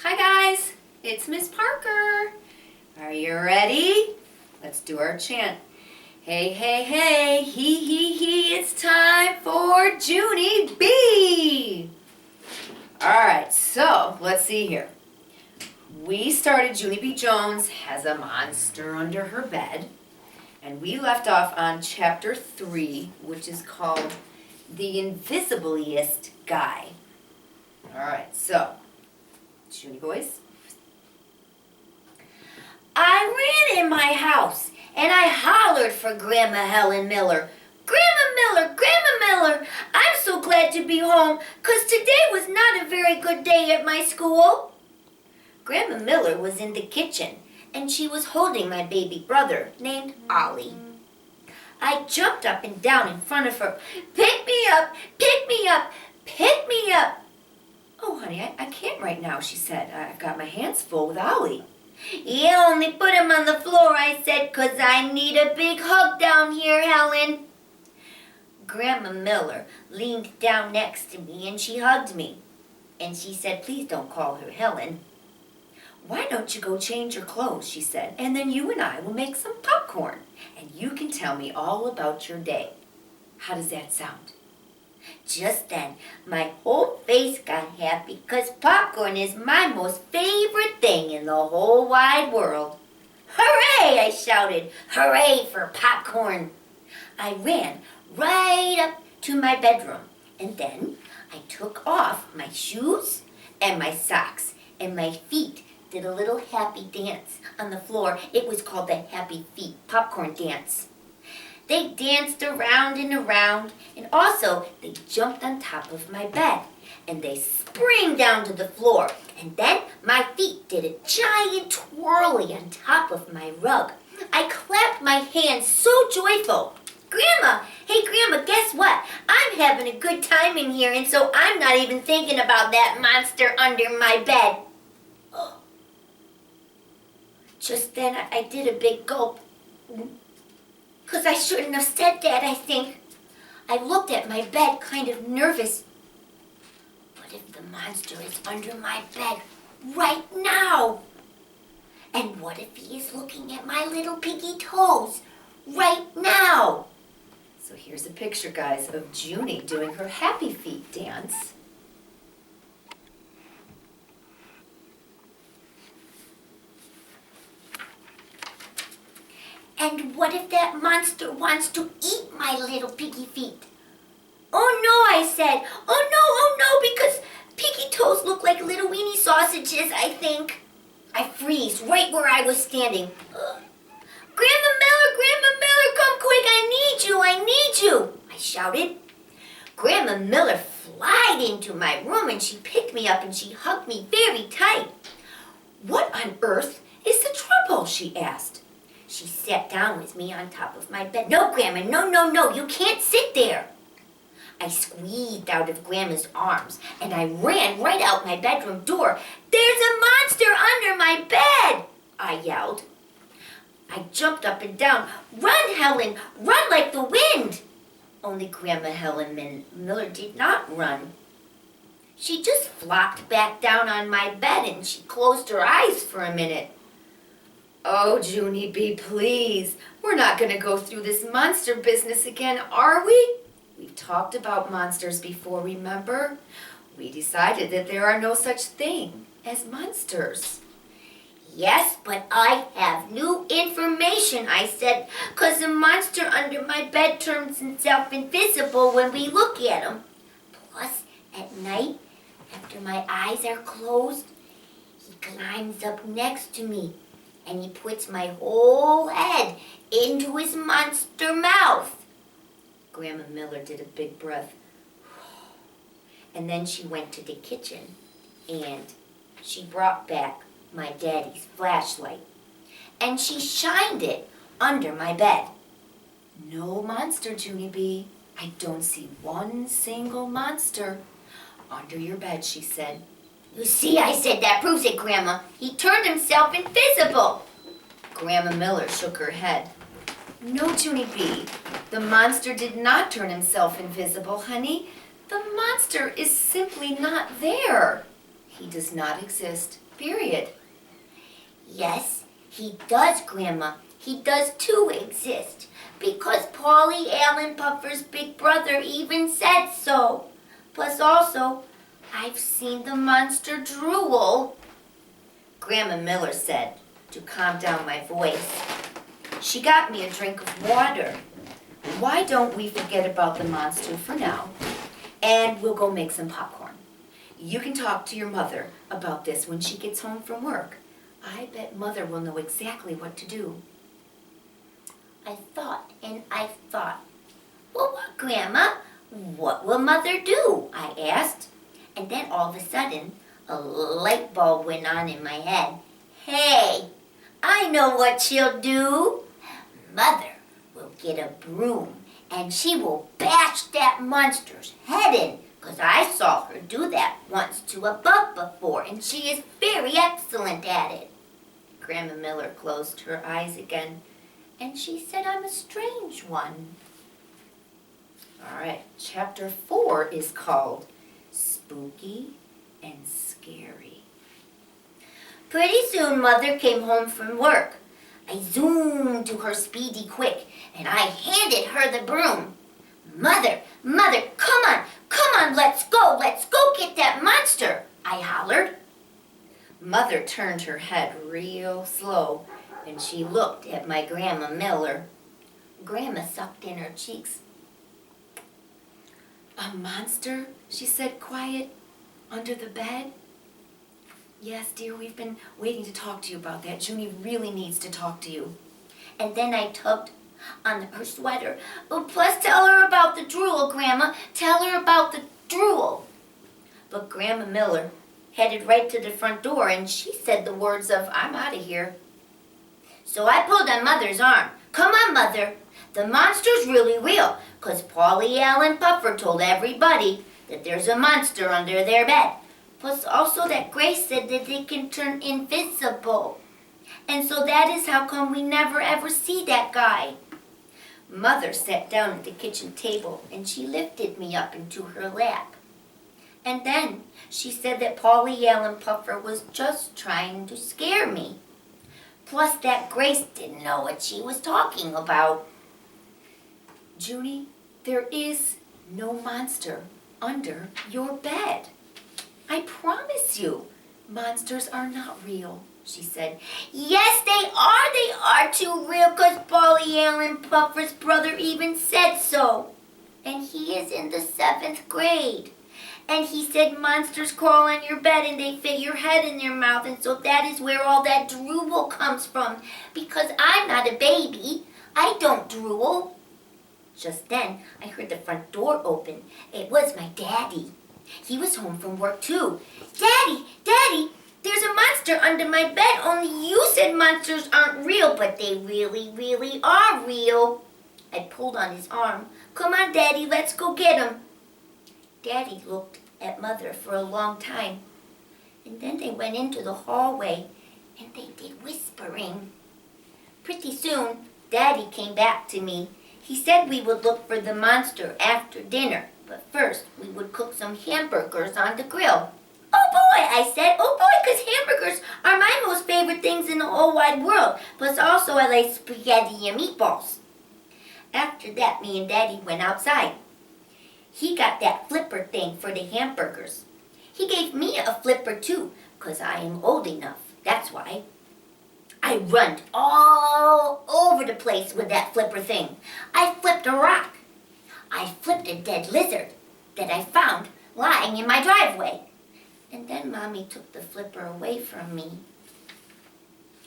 Hi guys, it's Miss Parker. Are you ready? Let's do our chant. Hey, hey, hey, he, it's time for Junie B. Alright, so let's see here. We started Junie B. Jones has a monster under her bed, and we left off on chapter 3, which is called The Invisible Yeast Guy. Alright, so Junie boys. I ran in my house and I hollered for Grandma Helen Miller. Grandma Miller, I'm so glad to be home, 'cause today was not a very good day at my school. Grandma Miller was in the kitchen and she was holding my baby brother named Ollie. I jumped up and down in front of her. Pick me up, pick me up, pick me up. Oh, honey, I can't right now, she said. I've got my hands full with Ollie. You only put him on the floor, I said, 'cause I need a big hug down here, Helen. Grandma Miller leaned down next to me and she hugged me. And she said, please don't call her Helen. Why don't you go change your clothes, she said, and then you and I will make some popcorn, and you can tell me all about your day. How does that sound? Just then, my whole face got happy because popcorn is my most favorite thing in the whole wide world. Hooray, I shouted. Hooray for popcorn. I ran right up to my bedroom, and then I took off my shoes and my socks, and my feet did a little happy dance on the floor. It was called the Happy Feet Popcorn Dance. They danced around and around, and also they jumped on top of my bed, and they sprang down to the floor, and then my feet did a giant twirly on top of my rug. I clapped my hands so joyful. Grandma, hey Grandma, guess what? I'm having a good time in here, and so I'm not even thinking about that monster under my bed. Just then I did a big gulp. 'Cause I shouldn't have said that, I think. I looked at my bed kind of nervous. What if the monster is under my bed right now? And what if he is looking at my little piggy toes right now? So here's a picture, guys, of Junie doing her Happy Feet dance. And what if that monster wants to eat my little piggy feet? Oh no, I said. Oh no, because piggy toes look like little weenie sausages, I think. I freeze right where I was standing. Grandma Miller, come quick, I need you, I shouted. Grandma Miller flied into my room and she picked me up and she hugged me very tight. What on earth is the trouble, she asked. She sat down with me on top of my bed. No, Grandma, no, you can't sit there. I squeezed out of Grandma's arms and I ran right out my bedroom door. There's a monster under my bed, I yelled. I jumped up and down. Run, Helen, run like the wind. Only Grandma Helen Miller did not run. She just flopped back down on my bed and she closed her eyes for a minute. Oh, Junie B, please. We're not going to go through this monster business again, are we? We've talked about monsters before, remember? We decided that there are no such thing as monsters. Yes, but I have new information, I said, 'cause the monster under my bed turns himself invisible when we look at him. Plus, at night, after my eyes are closed, he climbs up next to me. And he puts my whole head into his monster mouth. Grandma Miller did a big breath. And then she went to the kitchen and she brought back my daddy's flashlight. And she shined it under my bed. No monster, Junie B. I don't see one single monster under your bed, she said. You see, I said, that proves it, Grandma. He turned himself invisible. Grandma Miller shook her head. No, Junie B. The monster did not turn himself invisible, honey. The monster is simply not there. He does not exist, period. Yes, he does, Grandma. He does too exist. Because Polly Allen Puffer's big brother even said so. Plus also, I've seen the monster drool. Grandma Miller said, to calm down my voice. She got me a drink of water. Why don't we forget about the monster for now, and we'll go make some popcorn. You can talk to your mother about this when she gets home from work. I bet Mother will know exactly what to do. I thought and I thought. Well, what, Grandma? What will Mother do? I asked. And then all of a sudden, a light bulb went on in my head. Hey, I know what she'll do. Mother will get a broom and she will bash that monster's head in. 'Cause I saw her do that once to a bug before, and she is very excellent at it. Grandma Miller closed her eyes again, and she said, I'm a strange one. All right, chapter 4 is called Spooky and Scary. Pretty soon Mother came home from work. I zoomed to her speedy quick, and I handed her the broom. Mother, come on, let's go get that monster, I hollered. Mother turned her head real slow, and she looked at my Grandma Miller. Grandma sucked in her cheeks. A monster, she said quiet, under the bed? Yes, dear, we've been waiting to talk to you about that. Junie really needs to talk to you. And then I tugged on her sweater. Oh, plus tell her about the drool, Grandma. Tell her about the drool. But Grandma Miller headed right to the front door, and she said the words of, I'm out of here. So I pulled on Mother's arm. Come on, Mother. The monster's really real, 'cause Polly Allen Puffer told everybody that there's a monster under their bed. Plus also that Grace said that they can turn invisible. And so that is how come we never ever see that guy. Mother sat down at the kitchen table and she lifted me up into her lap. And then she said that Polly Allen Puffer was just trying to scare me. Plus that Grace didn't know what she was talking about. Junie, there is no monster under your bed. I promise you, monsters are not real, she said. Yes, they are too real, 'cause Polly Allen Puffer's brother even said so. And he is in the 7th grade. And he said monsters crawl on your bed and they fit your head in their mouth, and so that is where all that drool comes from. Because I'm not a baby. I don't drool. Just then, I heard the front door open. It was my daddy. He was home from work too. Daddy, there's a monster under my bed, only you said monsters aren't real, but they really, really are real. I pulled on his arm. Come on, Daddy, let's go get him. Daddy looked at Mother for a long time, and then they went into the hallway, and they did whispering. Pretty soon, Daddy came back to me. He said we would look for the monster after dinner, but first we would cook some hamburgers on the grill. Oh boy, I said, oh boy, 'cause hamburgers are my most favorite things in the whole wide world. Plus also I like spaghetti and meatballs. After that, me and Daddy went outside. He got that flipper thing for the hamburgers. He gave me a flipper too, 'cause I am old enough, that's why. I run all over the place with that flipper thing. I flipped a rock. I flipped a dead lizard that I found lying in my driveway. And then Mommy took the flipper away from me.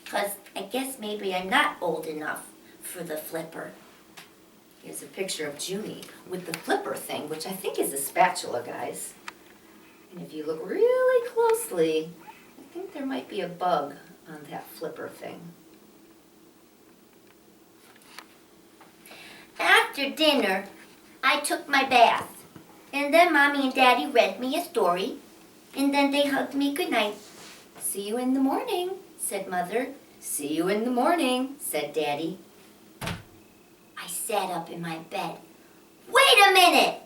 'Cause I guess maybe I'm not old enough for the flipper. Here's a picture of Junie with the flipper thing, which I think is a spatula, guys. And if you look really closely, I think there might be a bug on that flipper thing. After dinner, I took my bath. And then Mommy and Daddy read me a story. And then they hugged me goodnight. See you in the morning, said Mother. See you in the morning, said Daddy. I sat up in my bed. Wait a minute!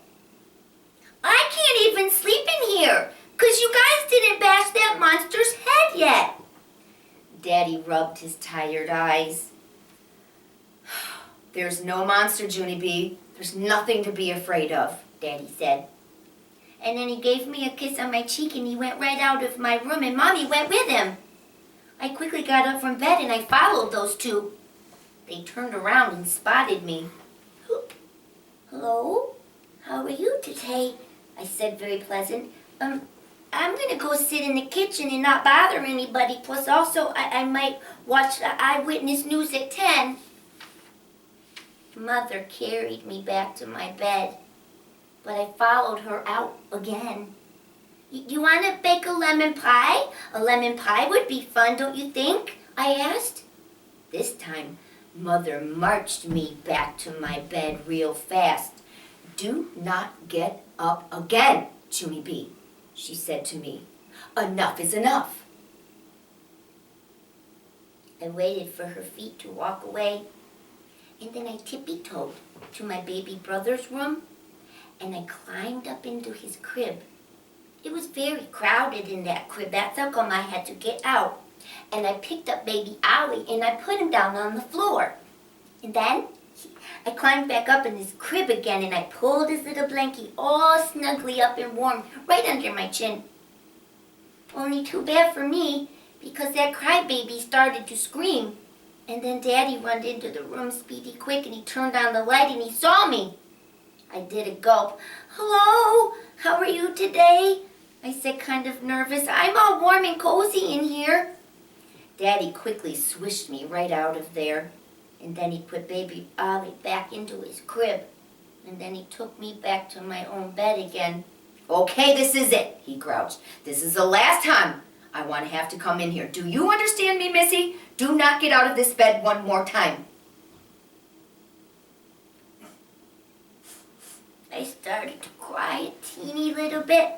I can't even sleep in here! 'cause you guys didn't bash that monster's head yet. Daddy rubbed his tired eyes. There's no monster, Junie B. There's nothing to be afraid of, Daddy said. And then he gave me a kiss on my cheek and he went right out of my room and Mommy went with him. I quickly got up from bed and I followed those two. They turned around and spotted me. Hello? How are you today? I said, very pleasant. I'm going to go sit in the kitchen and not bother anybody. Plus also I might watch the Eyewitness News at 10. Mother carried me back to my bed, but I followed her out again. You want to bake a lemon pie? A lemon pie would be fun, don't you think? I asked. This time, Mother marched me back to my bed real fast. Do not get up again, Junie B, she said to me. Enough is enough. I waited for her feet to walk away. And then I tippy-toed to my baby brother's room, and I climbed up into his crib. It was very crowded in that crib. That's how come I had to get out. And I picked up baby Ollie, and I put him down on the floor. And then I climbed back up in his crib again, and I pulled his little blankie all snugly up and warm right under my chin. Only too bad for me, because that crybaby started to scream. And then Daddy run into the room speedy quick and he turned on the light and he saw me. I did a gulp. Hello, how are you today? I said, kind of nervous. I'm all warm and cozy in here. Daddy quickly swished me right out of there. And then he put baby Ollie back into his crib. And then he took me back to my own bed again. Okay, this is it, he grouched. This is the last time I want to have to come in here. Do you understand me, Missy? Do not get out of this bed one more time. I started to cry a teeny little bit.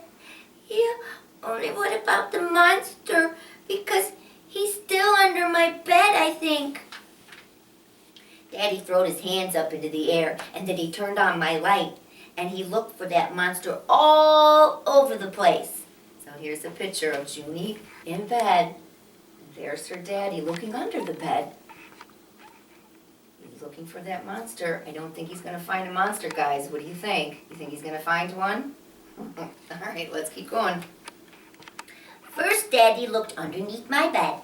Yeah, only what about the monster? Because he's still under my bed, I think. Daddy throwed his hands up into the air, and then he turned on my light, and he looked for that monster all over the place. So here's a picture of Junie in bed. There's her daddy looking under the bed. He's looking for that monster. I don't think he's going to find a monster, guys. What do you think? You think he's going to find one? All right, let's keep going. First, Daddy looked underneath my bed.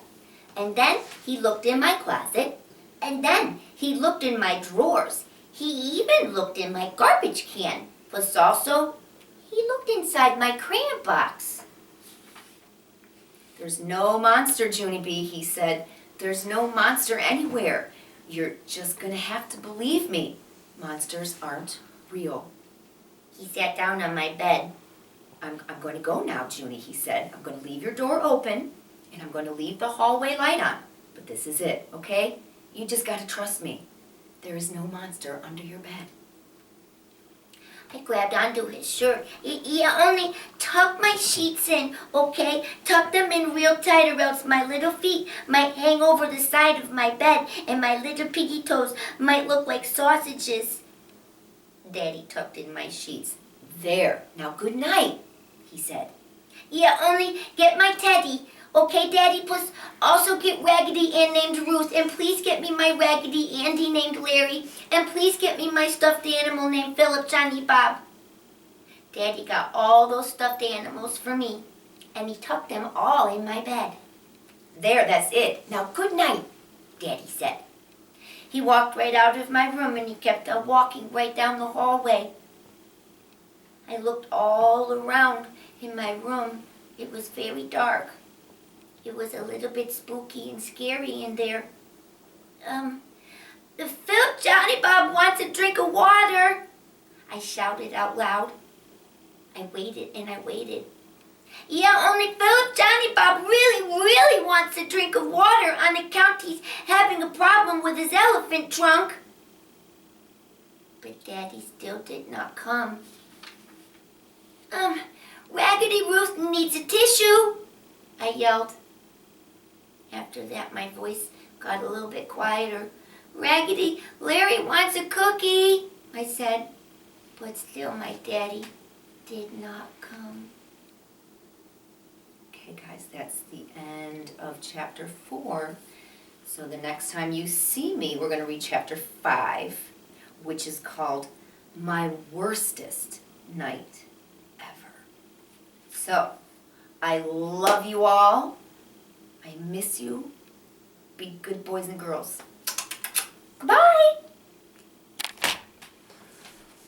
And then he looked in my closet. And then he looked in my drawers. He even looked in my garbage can. Plus also, he looked inside my crayon box. There's no monster, Junie B, he said. There's no monster anywhere. You're just going to have to believe me. Monsters aren't real. He sat down on my bed. I'm going to go now, Junie, he said. I'm going to leave your door open, and I'm going to leave the hallway light on. But this is it, okay? You just got to trust me. There is no monster under your bed. I grabbed onto his shirt. You only tuck my sheets in, okay? Tuck them in real tight or else my little feet might hang over the side of my bed and my little piggy toes might look like sausages. Daddy tucked in my sheets. There, now good night, he said. Yeah, only get my teddy. Okay, Daddy, plus also get Raggedy Ann named Ruth, and please get me my Raggedy Andy named Larry, and please get me my stuffed animal named Philip, Johnny, Bob. Daddy got all those stuffed animals for me, and he tucked them all in my bed. There, that's it. Now, good night, Daddy said. He walked right out of my room, and he kept on walking right down the hallway. I looked all around in my room. It was very dark. It was a little bit spooky and scary in there. The Philip Johnny Bob wants a drink of water, I shouted out loud. I waited and I waited. Yeah, only Philip Johnny Bob really wants a drink of water on account he's having a problem with his elephant trunk. But Daddy still did not come. Raggedy Ruth needs a tissue, I yelled. After that, my voice got a little bit quieter. Raggedy, Larry wants a cookie, I said. But still my daddy did not come. Okay, guys, that's the end of chapter 4. So the next time you see me, we're going to read chapter 5, which is called My Worstest Night Ever. So, I love you all. I miss you. Be good boys and girls.